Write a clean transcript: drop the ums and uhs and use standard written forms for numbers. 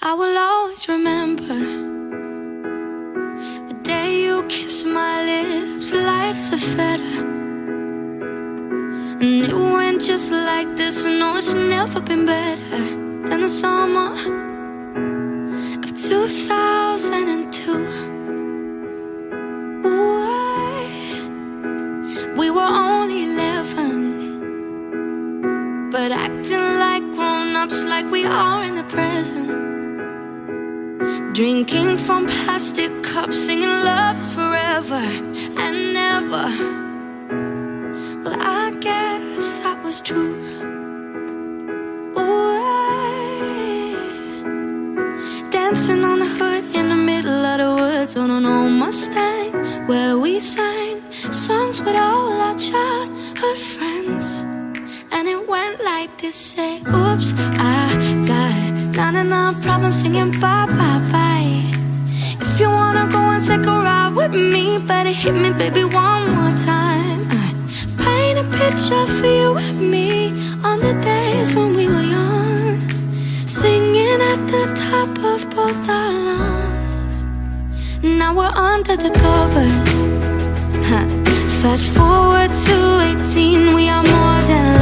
I will always remember the day you kissed my lips, light as a feather. And it went just like this. No, it's never been better than the summer of 2002. Ooh, we were only 11, but acting like grown-ups, like we are in the present. Drinking from plastic cups, singing love is forever and never. Well, I guess that was true. Ooh, dancing on the hood in the middle of the woods on an old Mustang, where we sang songs with all our childhood friends. And it went like this, say, oops, I got 99 problems singing bye, bye, bye. If you wanna go and take a ride with me, better hit me, baby, one more time. Paint a picture for you and me on the days when we were young, singing at the top of both our lungs. Now we're under the covers. Fast forward to 18, we are more than